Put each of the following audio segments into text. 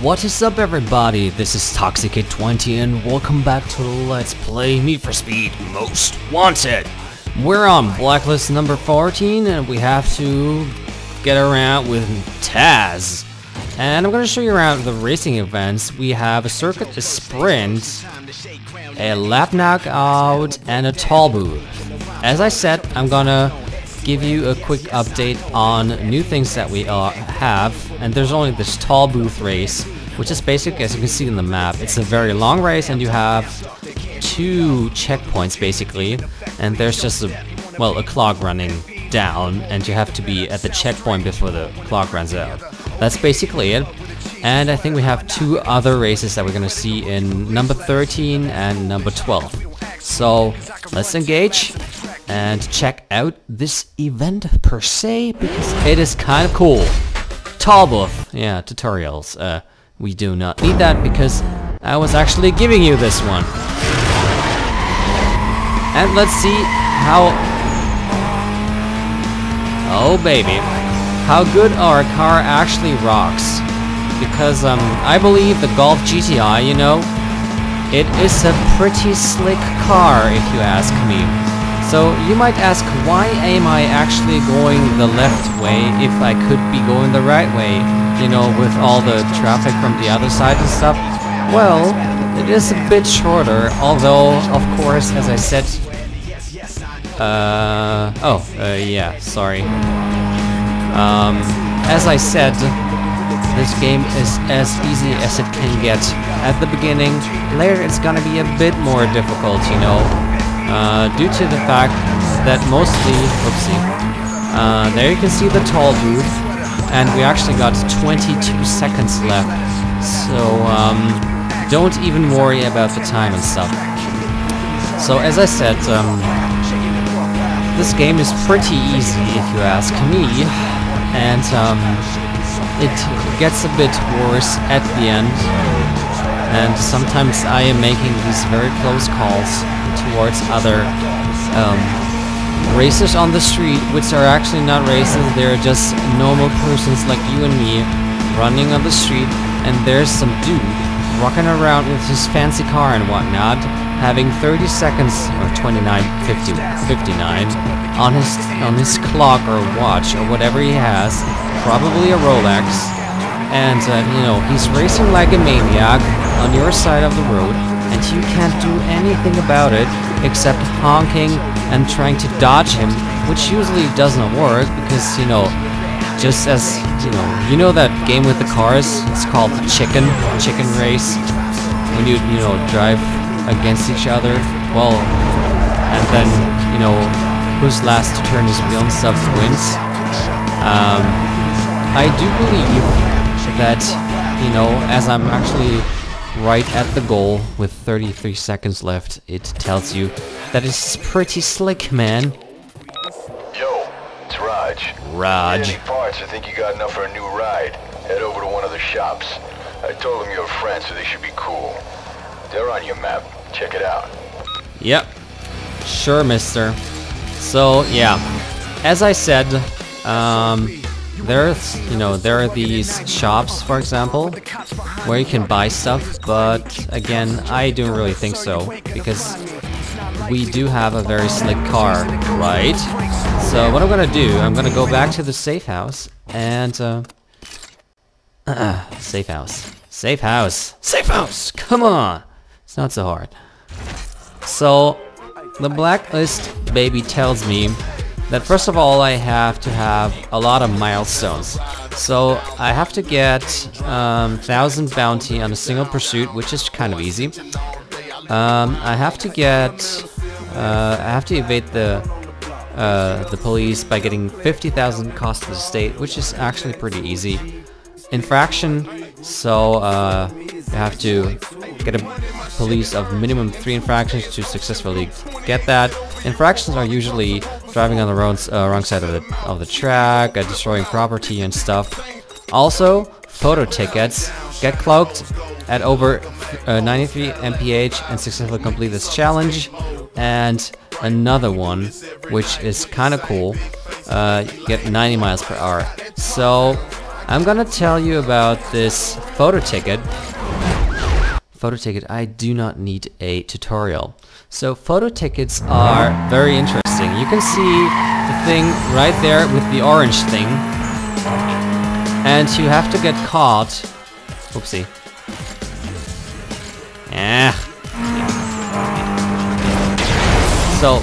What is up, everybody? This is ToxicKid20 and welcome back to Let's Play Need for Speed Most Wanted. We're on blacklist number 14 and we have to get around with Taz. And I'm going to show you around the racing events. We have a circuit, a sprint, a lap knockout, and a tall booth. As I said, I'm going to give you a quick update on new things that we have. And there's only this tall booth race, which is basic, as you can see in the map. It's a very long race and you have 2 checkpoints basically, and there's just a clock running down and you have to be at the checkpoint before the clock runs out. That's basically it. And I think we have 2 other races that we're gonna see in number 13 and number 12. So let's engage and check out this event per se, because it is kind of cool. Tall booth, yeah, tutorials. We do not need that because I was actually giving you this one. And let's see how... Oh baby, how good our car actually rocks. Because I believe the Golf GTI, you know, it is a pretty slick car if you ask me. So you might ask, why am I actually going the left way if I could be going the right way, you know, with all the traffic from the other side and stuff? Well, it is a bit shorter, although, of course, as I said... yeah, sorry. As I said, this game is as easy as it can get at the beginning. Later it's gonna be a bit more difficult, you know. Due to the fact that mostly, there you can see the tall booth, and we actually got 22 seconds left, so don't even worry about the time and stuff. So as I said, this game is pretty easy if you ask me, and it gets a bit worse at the end, and sometimes I am making these very close calls towards other racers on the street, which are actually not racers, they're just normal persons like you and me running on the street, and there's some dude rocking around with his fancy car and whatnot, having 30 seconds or 59 on his clock or watch or whatever he has, probably a Rolex, and you know, he's racing like a maniac on your side of the road, and you can't do anything about it except honking and trying to dodge him, which usually doesn't work because, you know, just as, you know that game with the cars, it's called chicken race, when you know, drive against each other, well, and then, you know, who's last to turn his wheel and stuff wins. I do believe that, you know, as I'm actually right at the goal with 33 seconds left, it tells you that it's pretty slick, man. Yo, it's Raj. Raj. Any parts, I think you got enough for a new ride. Head over to one of the shops. I told them you're a friend, so they should be cool. They're on your map. Check it out. Yep. Sure, mister. So, yeah. As I said, there's, you know, there are these shops, for example, where you can buy stuff, but again, I don't really think so, because we do have a very slick car, right? So what I'm gonna do, I'm gonna go back to the safe house, and, safe house, come on! It's not so hard. So, the blacklist baby tells me that first of all I have to have a lot of milestones. So I have to get 1,000 bounty on a single pursuit, which is kind of easy. I have to evade the police by getting 50,000 cost to the state, which is actually pretty easy. Infraction, so you have to get a police of minimum 3 infractions to successfully get that. Infractions are usually driving on the wrong side of the track, destroying property and stuff. Also, photo tickets. Get cloaked at over 93 mph and successfully complete this challenge. And another one, which is kind of cool, get 90 miles per hour. So I'm gonna tell you about this photo ticket. Photo ticket, I do not need a tutorial. So photo tickets are very interesting. You can see the thing right there with the orange thing. And you have to get caught. Oopsie. So,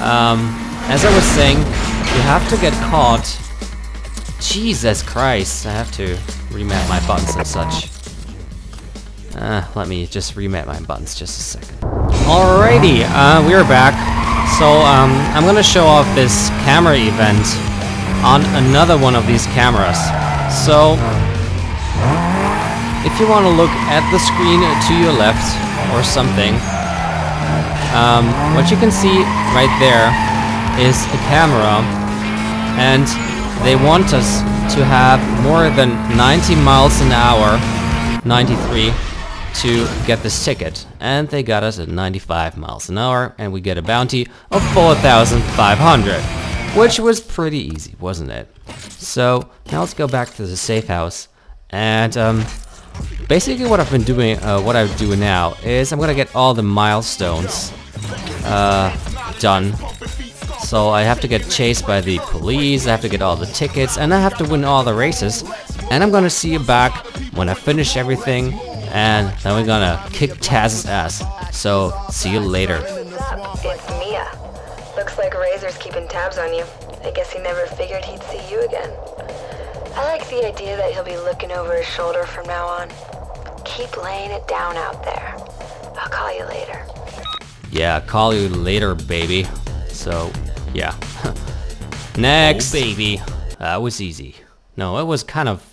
as I was saying, you have to get caught. Jesus Christ, I have to remap my buttons and such. Let me just remap my buttons just a second. Alrighty, we're back. So, I'm gonna show off this camera event on another one of these cameras. So, if you want to look at the screen to your left or something, what you can see right there is a camera, and they want us to have more than 90 miles an hour, 93, to get this ticket. And they got us at 95 miles an hour, and we get a bounty of 4,500, which was pretty easy, wasn't it? So now let's go back to the safe house, and basically what I've been doing, what I do now is I'm gonna get all the milestones done. So I have to get chased by the police, I have to get all the tickets, and I have to win all the races. And I'm gonna see you back when I finish everything, and then we're gonna kick Taz's ass. So see you later. It's Mia. Looks like Razor's keeping tabs on you. I guess he never figured he'd see you again. I like the idea that he'll be looking over his shoulder from now on. Keep laying it down out there. I'll call you later. Yeah, call you later, baby. So, yeah. Next! Oh, baby. That was easy. No, it was kind of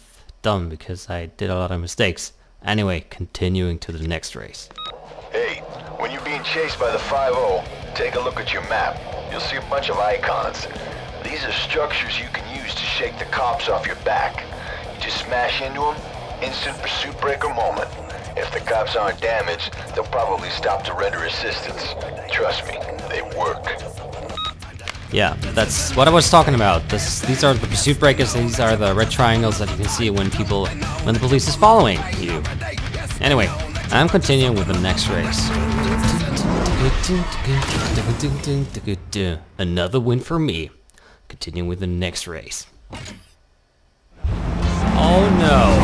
dumb because I did a lot of mistakes. Anyway, continuing to the next race. Hey, when you're being chased by the 5-0, take a look at your map. You'll see a bunch of icons. These are structures you can use to shake the cops off your back. You just smash into them, instant pursuit breaker moment. If the cops aren't damaged, they'll probably stop to render assistance. Trust me, they work. Yeah, that's what I was talking about. These are the pursuit breakers. These are the red triangles that you can see when the police is following you. Anyway, I'm continuing with the next race. Another win for me. Continuing with the next race. Oh no.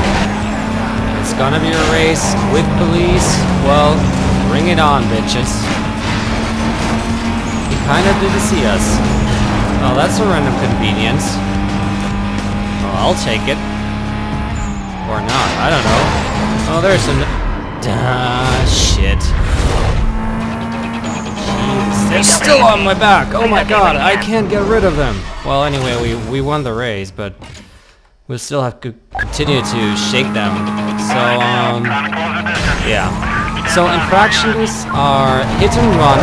It's gonna be a race with police. Well, bring it on, bitches. He kinda didn't see us. Oh, that's a random convenience. Oh, I'll take it. Or not, I don't know. Oh, there's some... shit. Jeez, they're still on my back! Oh my god, I can't get rid of them! Well, anyway, we won the race, but we'll still have to continue to shake them. So, yeah. So, infractions are hit and run,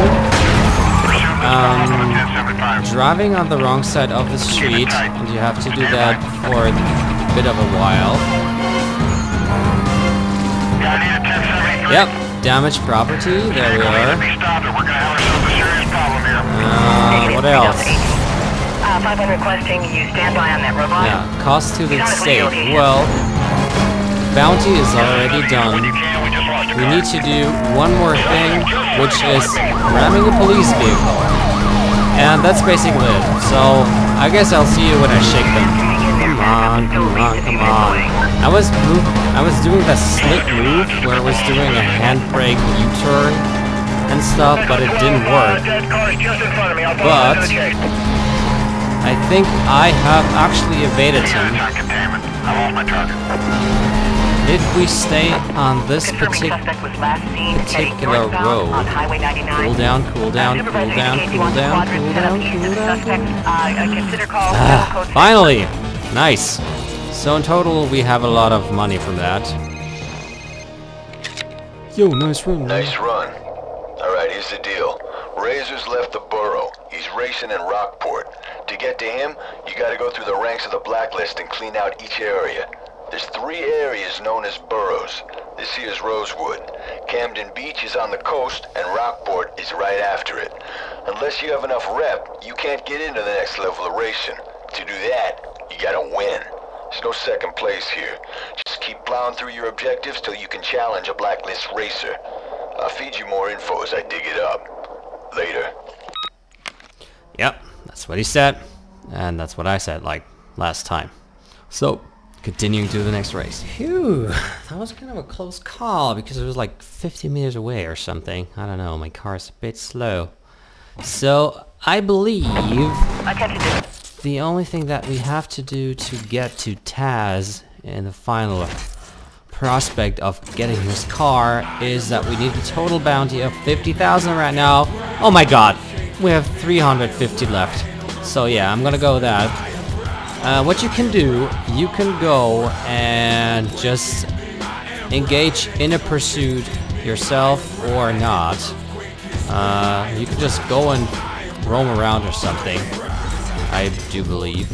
driving on the wrong side of the street, and you have to do that for a bit of a while. Yep, damaged property, there we are. What else? 500 requesting you stand by on that robot. Yeah, cost to the state. Well, bounty is already done. We need to do one more thing, which is ramming a police vehicle. And that's basically it. So, I guess I'll see you when I shake them. Come on, come on, come on. I was doing that slick move where I was doing a handbrake U-turn and stuff, but it didn't work. But I think I have actually evaded him. If we stay on this particular road, cool down, cool down, cool down, cool down, cool down, cool down. Finally! Nice. So in total, we have a lot of money from that. Yo, nice run. Nice run. Alright, here's the deal. Razor's left the borough. He's racing in Rockport. To get to him, you gotta go through the ranks of the blacklist and clean out each area. There's 3 areas known as boroughs. This here is Rosewood. Camden Beach is on the coast, and Rockport is right after it. Unless you have enough rep, you can't get into the next level of racing. To do that, you gotta win. There's no second place here. Just keep plowing through your objectives till you can challenge a blacklist racer. I'll feed you more info as I dig it up. Later. Yep, that's what he said. And that's what I said, like, last time. So, continuing to the next race. Phew, that was kind of a close call because it was like 50 meters away or something. I don't know, my car's a bit slow. So, I believe the only thing that we have to do to get to Taz in the final prospect of getting his car is that we need a total bounty of 50,000 right now. Oh my god, we have 350 left. So yeah, I'm gonna go with that. What you can do, you can go and just engage in a pursuit yourself or not. You can just go and roam around or something, I do believe.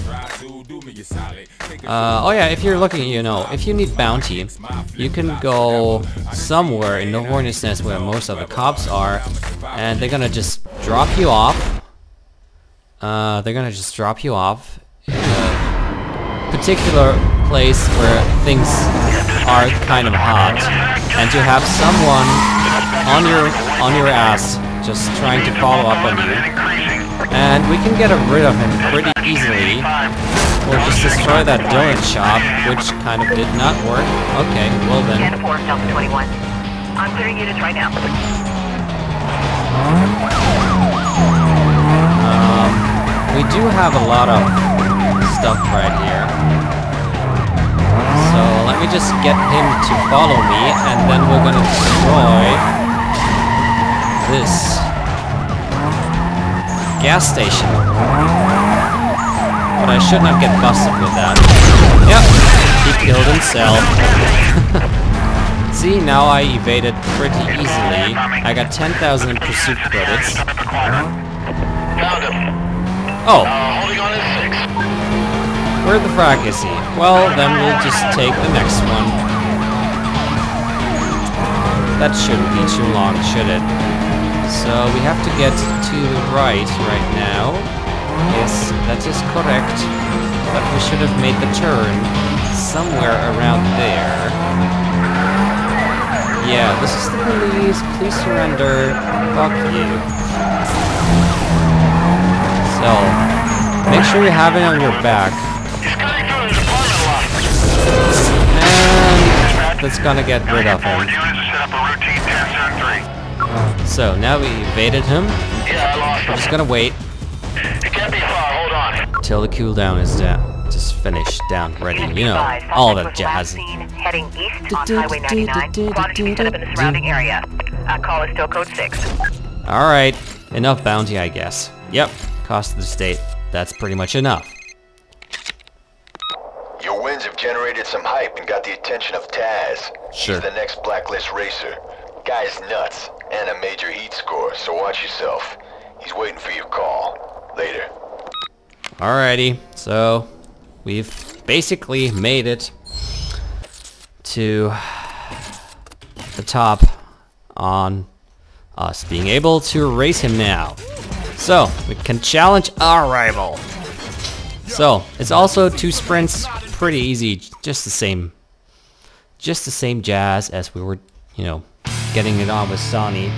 Oh yeah, if you're looking, you know, if you need bounty, you can go somewhere in the Hornet's Nest where most of the cops are, and they're gonna just drop you off. They're gonna just drop you off in a particular place where things are kind of hot, and to have someone on your ass just trying to follow up on you, and we can get rid of him pretty easily, or just destroy that donut shop, which kind of did not work. Okay, well then. I'm clearing units right now. We do have a lot of stuff right here. So let me just get him to follow me, and then we're gonna destroy this gas station. But I should not get busted with that. Yep, he killed himself. See, now I evaded pretty easily. I got 10,000 pursuit credits. Found him. Oh. Holding on to 6. Where the frack is he? Well, then we'll just take the next one. That shouldn't be too long, should it? So we have to get to the right now. Yes, that is correct. But we should have made the turn somewhere around there. Yeah, this is the police. Please surrender. Fuck you. So, make sure you have it on your back. And that's gonna get rid of him. So, now we evaded him. We're just gonna wait. It can't be far, hold on. Till the cooldown is down. Just finished, down, ready, you know, all that jazz. Heading east on Highway 99. Squad to be set up in the surrounding area. Call is still code 6. Alright, enough bounty, I guess. Yep, cost of the state. That's pretty much enough. Your wins have generated some hype and got the attention of Taz. Sure. He's the next blacklist racer. Guy's nuts, and a major heat score, so watch yourself. He's waiting for your call. Later. Alrighty, so we've basically made it to the top on us being able to race him now. So, we can challenge our rival. So, it's also 2 sprints, pretty easy, just the same jazz as we were, you know, getting it on with Sonny.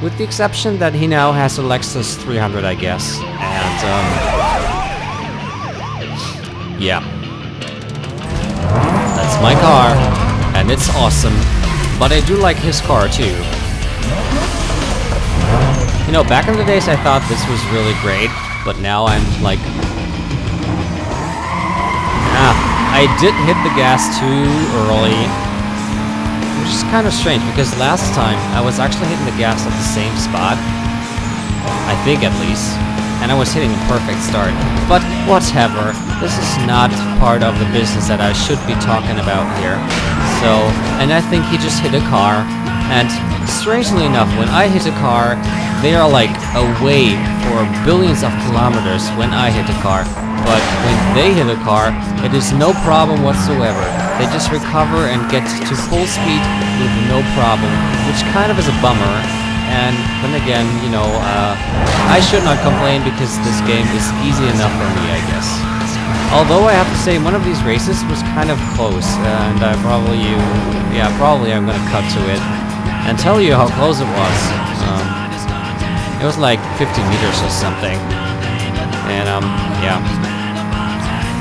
With the exception that he now has a Lexus 300, I guess. And, yeah. That's my car, and it's awesome. But I do like his car, too. You know, back in the days I thought this was really great, but now I'm like... I did hit the gas too early, which is kind of strange, because last time I was actually hitting the gas at the same spot, I think at least, and I was hitting a perfect start. But whatever, this is not part of the business that I should be talking about here. So, and I think he just hit a car, and strangely enough, when I hit a car, they are like away for billions of kilometers when I hit a car. But when they hit a car, it is no problem whatsoever. They just recover and get to full speed with no problem, which kind of is a bummer. And then again, you know, I should not complain because this game is easy enough for me, I guess. Although I have to say, one of these races was kind of close, and probably I'm gonna cut to it and tell you how close it was. It was like 50 meters or something, and yeah.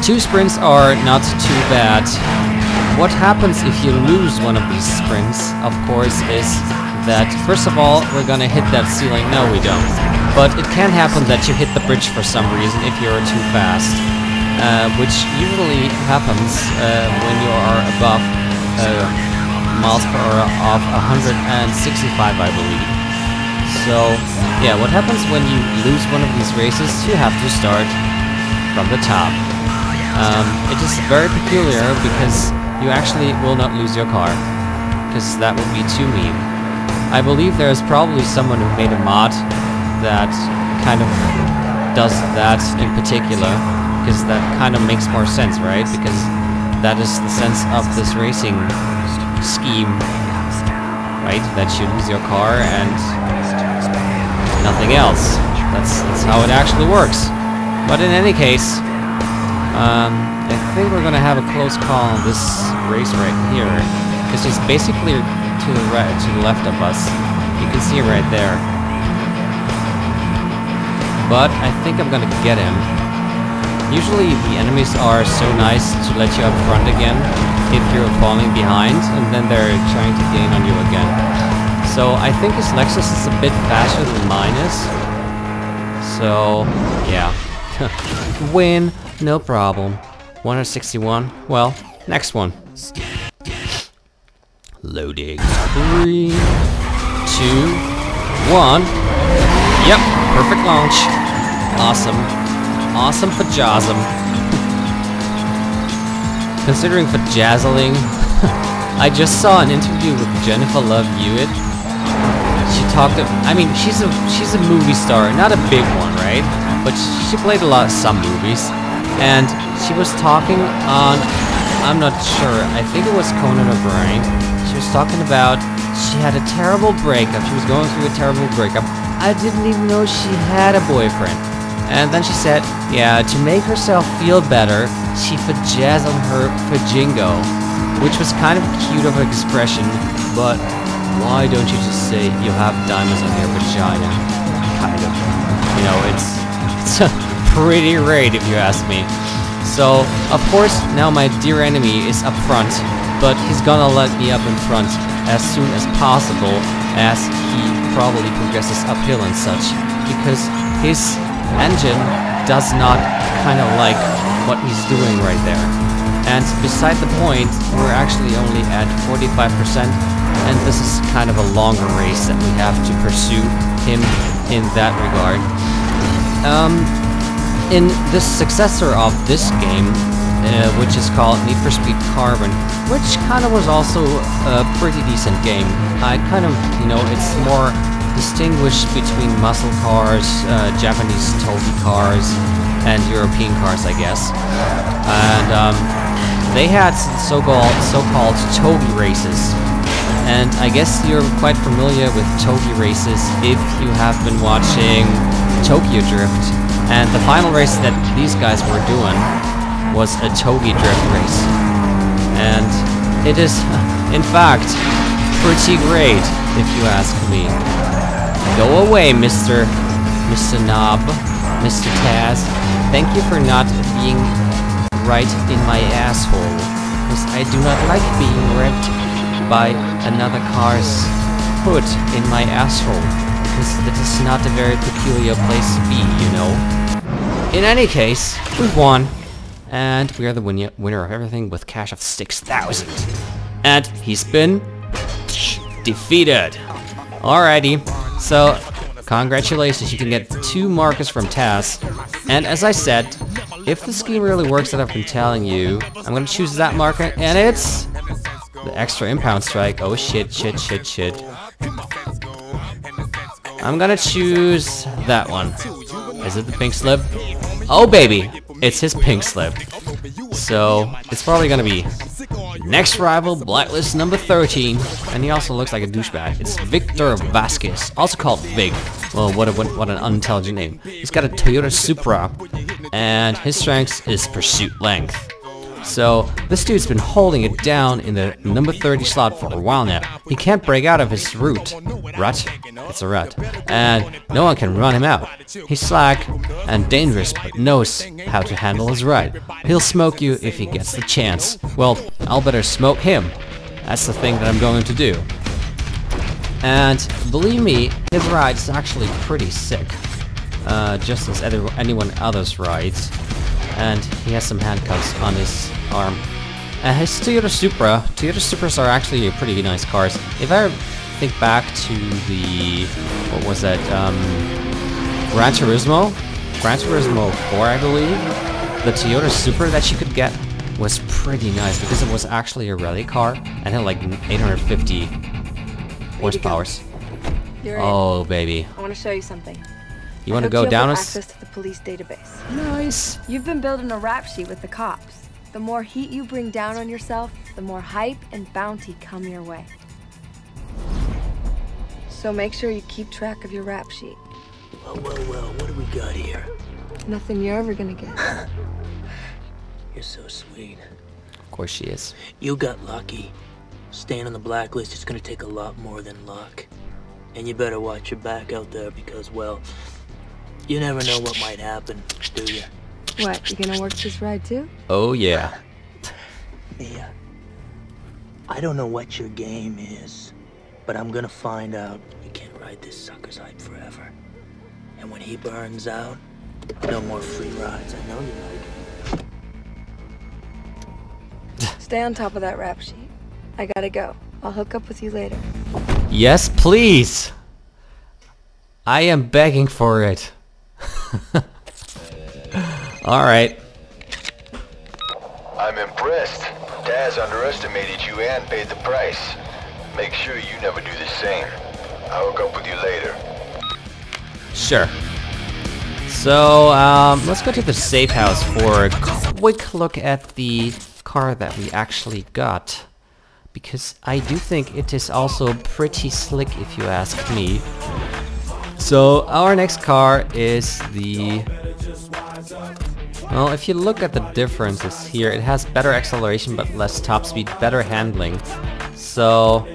2 sprints are not too bad. What happens if you lose one of these sprints, of course, is that first of all, we're gonna hit that ceiling. No, we don't. But it can happen that you hit the bridge for some reason if you're too fast. Which usually happens when you are above miles per hour of 165, I believe. So, yeah, what happens when you lose one of these races? You have to start from the top. It is very peculiar because you actually will not lose your car, because that would be too mean. I believe there is probably someone who made a mod that kind of does that in particular. Because that kind of makes more sense, right? Because that is the sense of this racing scheme, right? That you lose your car and nothing else. That's how it actually works. But in any case, I think we're gonna have a close call on this race right here, because he's basically to the right, to the left of us. You can see right there. But I think I'm gonna get him. Usually the enemies are so nice to let you up front again if you're falling behind, and then they're trying to gain on you again. So I think his Lexus is a bit faster than mine is. So yeah. Win, no problem. 161. Well, next one. Loading. 3, 2, 1. Yep, perfect launch. Awesome. Awesome for Jazm. Considering for Jazzling, I just saw an interview with Jennifer Love Hewitt. She talked. I mean, she's a movie star, not a big one, right? But she played some movies, and she was talking on. I'm not sure. I think it was Conan O'Brien. She was talking about she had a terrible breakup. She was going through a terrible breakup. I didn't even know she had a boyfriend. And then she said, yeah, to make herself feel better, she vajazzled her vajingo, which was kind of cute of an expression, but why don't you just say you have diamonds on your vagina? Kind of. You know, it's pretty great if you ask me. So, of course, now my dear enemy is up front, but he's gonna let me up in front as soon as possible, as he probably progresses uphill and such, because his engine does not kind of like what he's doing right there. And beside the point, we're actually only at 45%, and this is kind of a longer race that we have to pursue him in that regard. In this successor of this game, which is called Need for Speed Carbon, which kind of was also a pretty decent game. I kind of, you know, it's more distinguished between muscle cars, Japanese Toby cars, and European cars, I guess. And they had so-called Toby races. And I guess you're quite familiar with Toby races if you have been watching Tokyo Drift. And the final race that these guys were doing was a Toby Drift race. And it is, in fact, pretty great, if you ask me. Go away, Mr. Knob, Mr. Taz. Thank you for not being right in my asshole, because I do not like being ripped by another car's foot in my asshole, because that is not a very peculiar place to be, you know. In any case, we've won, and we are the winner of everything with cash of 6,000. And he's been defeated. Alrighty, so congratulations, you can get 2 markers from Taz. And as I said, if the scheme really works that I've been telling you, I'm gonna choose that marker, and it's the extra impound strike. Oh shit. I'm gonna choose that one. Is it the pink slip? Oh baby, it's his pink slip. So it's probably gonna be next rival, blacklist number 13, and he also looks like a douchebag. It's Victor Vasquez, also called Vig. Well, what an unintelligent name. He's got a Toyota Supra, and his strength is pursuit length. So this dude's been holding it down in the number 30 slot for a while now. He can't break out of his rut. It's a rut. And no one can run him out. He's slack and dangerous, but knows how to handle his ride. He'll smoke you if he gets the chance. Well, I'll better smoke him. That's the thing that I'm going to do. And believe me, his ride is actually pretty sick. Just as anyone else's rides. And he has some handcuffs on his arm. And his Toyota Supras are actually pretty nice cars. If I think back to the, what was that, Gran Turismo 4, I believe, the Toyota Supra that you could get was pretty nice because it was actually a rally car and had like 850 horsepower. Oh, baby. I want to show you something. You want to go down access to the police database. Nice. You've been building a rap sheet with the cops. The more heat you bring down on yourself, the more hype and bounty come your way. So make sure you keep track of your rap sheet. Well, what do we got here? Nothing you're ever gonna get. You're so sweet. Of course she is. You got lucky. Staying on the blacklist is gonna take a lot more than luck. And you better watch your back out there because, well, you never know what might happen, do you? What, you gonna work this ride too? Oh yeah. Mia, I don't know what your game is, but I'm gonna find out. You can't ride this sucker's hype forever. And when he burns out, no more free rides. I know you like it. Stay on top of that rap sheet. I gotta go. I'll hook up with you later. Yes, please. I am begging for it. Alright. I'm impressed. Daz underestimated you and paid the price. Make sure you never do the same. I'll hook up with you later. Sure. So, let's go to the safe house for a quick look at the car that we actually got. Because I do think it is also pretty slick if you ask me. So, our next car is the... Well, if you look at the differences here, it has better acceleration but less top speed, better handling. So,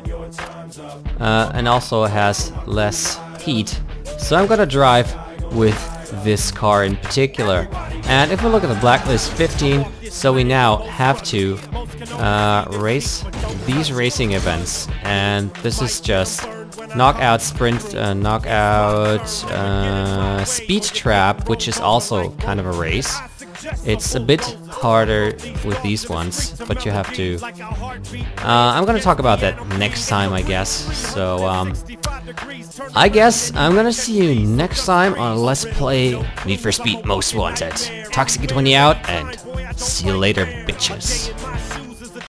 and also has less heat. So I'm gonna drive with this car in particular. And if we look at the blacklist 15, so we now have to race these racing events. And this is just knockout sprint, knockout speed trap, which is also kind of a race. It's a bit harder with these ones, but you have to... I'm gonna talk about that next time, I guess. So, I guess I'm gonna see you next time on Let's Play Need for Speed Most Wanted. Toxic20 out, and see you later, bitches.